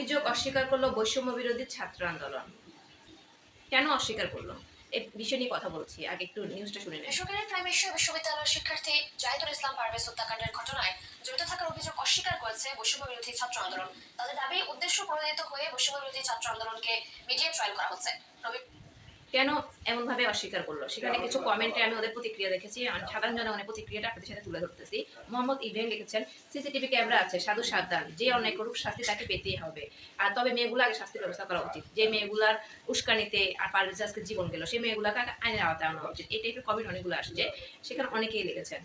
অভিযোগ অস্বীকার করলো বৈষম্য বিরোধী ছাত্র আন্দোলন। কেন অস্বীকার করলো এই বিষয় নিয়ে কথা বলছি, আগে একটু নিউজটা শুনে নেন। বেসরকারি প্রাইম এশিয়া বিশ্ববিদ্যালয়ের শিক্ষার্থী জাহিদুল ইসলাম পারভেজ হত্যাকাণ্ডের ঘটনায় জড়িত থাকার অভিযোগ অস্বীকার করেছে বৈষম্য বিরোধী ছাত্র আন্দোলন। তাদের দাবি উদ্দেশ্য প্রণোদিত হয়ে বৈষম্য বিরোধী ছাত্র আন্দোলনকে মিডিয়া ট্রায়াল করা হচ্ছে। কেন এমন ভাবে অস্বীকার করলো, সেখানে কিছু কমেন্টে আমি ওদের প্রতিক্রিয়া দেখেছি। সাধারণ জনগণের প্রতিক্রিয়াটা আপনাদের সাথে তুলে ধরতেছি। মোহাম্মদ ইব্রাহিম লিখেছেন, সিসিটিভি ক্যামেরা আছে, সাধু সাবধান, যে অন্যায় করুক শাস্তি তাকে পেতেই হবে। আর তবে মেয়েগুলো আগে শাস্তির ব্যবস্থা করা উচিত। যে মেয়েগুলার উস্কানিতে আর পারভেজ আজকে জীবন গেল, সেই মেয়েগুলাকে আইনের আওতায় আনা উচিত। এই টাইপের কমেন্ট অনেকগুলো আসছে, সেখানে অনেকেই লিখেছেন।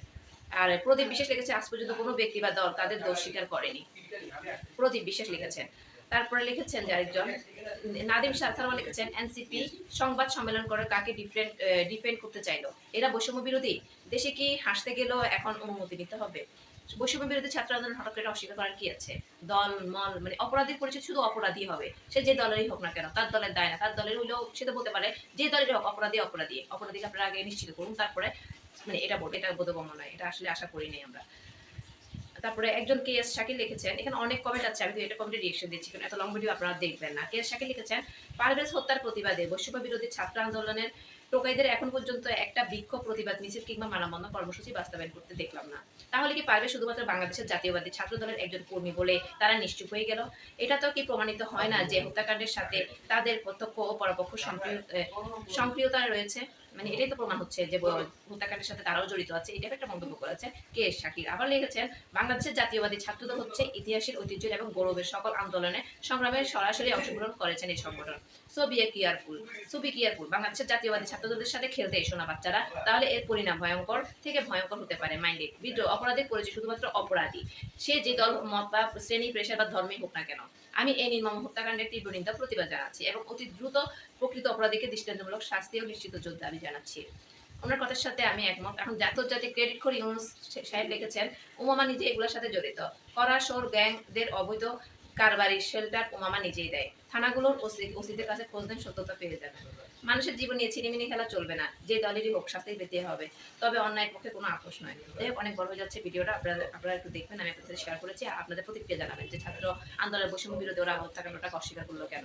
আর প্রদীপ বিশ্বাস লিখেছে, আজ পর্যন্ত কোনো ব্যক্তি বা দল তাদের দোষ স্বীকার করেনি। প্রদীপ বিশ্বাস লিখেছেন। তারপরে লিখেছেন যে আরেকজন নাদিম সালমা লিখেছেন, এনসিপি সংবাদ সম্মেলন করে কাকে ডিফেন্ড করতে চাইলো, এরা বৈষম্য বিরোধী। দেশে কি হাসতে গেলেও এখন অনুমতি নিতে হবে? বৈষম্য বিরোধী ছাত্র আন্দোলন হঠাৎ করে অস্বীকার করার কি আছে? দল মল মানে অপরাধীর পরিচয় শুধু অপরাধী হবে, সে যে দলেরই হোক না কেন, তার দলের দায় না, তার দলের হলেও সে তো বলতে পারে যে দলের হোক অপরাধী অপরাধী। অপরাধীকে আপনারা আগে নিশ্চিত করুন, তারপরে মানে এটা বলবে, এটা বোধগম্য নয়, এটা আসলে আশা করিনি আমরা। তারপরে একজন কে এস শাকিল লিখেছেন, এখানে অনেক কমেন্ট আছে, আমি তো এটা কমেন্টে রিয়েকশন দিচ্ছি, কারণ এত লং ভিডিও আপনারা দেখবেন না। কে এস শাকিল লিখেছেন, পারভেজ হত্যার প্রতিবাদে বৈষম্য বিরোধী ছাত্র আন্দোলনের টোকাইদের এখন পর্যন্ত একটা বিক্ষোভ প্রতিবাদ মিছিল কিংবা মানববন্ধন কর্মসূচি বাস্তবায়ন করতে দেখলাম না। তাহলে কি পারভেজ শুধুমাত্র বাংলাদেশের জাতীয়বাদী ছাত্র দলের একজন কর্মী বলে তারা নিশ্চুপ হয়ে গেল? এটা তো কি প্রমাণিত হয় না যে হত্যাকাণ্ডের সাথে তাদের প্রত্যক্ষ ও পরোক্ষ সক্রিয়তা রয়েছে? মানে এটাই তো প্রমাণ হচ্ছে যে হত্যাকাণ্ডের সাথে তারাও জড়িত আছে। এটা একটা মন্তব্য করেছে কে এস শাকির। আবার লিখেছেন, বাংলাদেশের জাতীয়বাদী ছাত্রদল হচ্ছে ইতিহাসের ঐতিহ্যের এবং গৌরবের সকল আন্দোলনে সংগ্রামে সরাসরি অংশগ্রহণ করেছেন এই সংগঠন। সো বি কেয়ারফুল, বাংলাদেশের জাতীয়বাদী ছাত্রদলের সাথে খেলতে এসো না বাচ্চারা, তাহলে এর পরিণাম ভয়ঙ্কর থেকে ভয়ঙ্কর হতে পারে। মাইন্ডেড বিদ্রোহ অপরাধের পরিচয় শুধুমাত্র অপরাধী, সে যে দল মত বা শ্রেণী পেশা বা ধর্মই হোক না কেন। আমি এই নির্মম হত্যাকাণ্ডের তীব্র নিন্দা প্রতিবাদ জানাচ্ছি এবং অতি দ্রুত প্রকৃত অপরাধীকে দৃষ্টান্তমূলক শাস্তি ও নিশ্চিত যোদ্ধা দাবি জানাচ্ছি। ওনার কথার সাথে আমি একমত। এখন জাতীয় ক্রেডিট করে ইউনুস সাহেব লিখেছেন, উমামা নিজে এগুলোর সাথে জড়িত। করাসোর গ্যাংদের অবৈধ কারবারি শেল্টার উমামা নিজেই দেয়। থানাগুলোর ওসিদের কাছে খোঁজ দেন, সত্যতা পেয়ে যাবেন। মানুষের জীবন নিয়ে ছিনিমিনি খেলা চলবে না, যে দলেরই হোক শাস্তি পেতে হবে, তবে অন্যায়ের পক্ষে কোনো আপোষ নয়। যাই হোক, অনেক বড় হয়ে যাচ্ছে ভিডিওটা, আপনারা একটু দেখবেন, আমি আপনাদের শেয়ার করেছি। আপনাদের প্রতিক্রিয়া জানাবেন যে ছাত্র আন্দোলনের বৈষম্য বিরোধী ওরা হত্যাকাণ্ডটাকে অস্বীকার করলো কেন।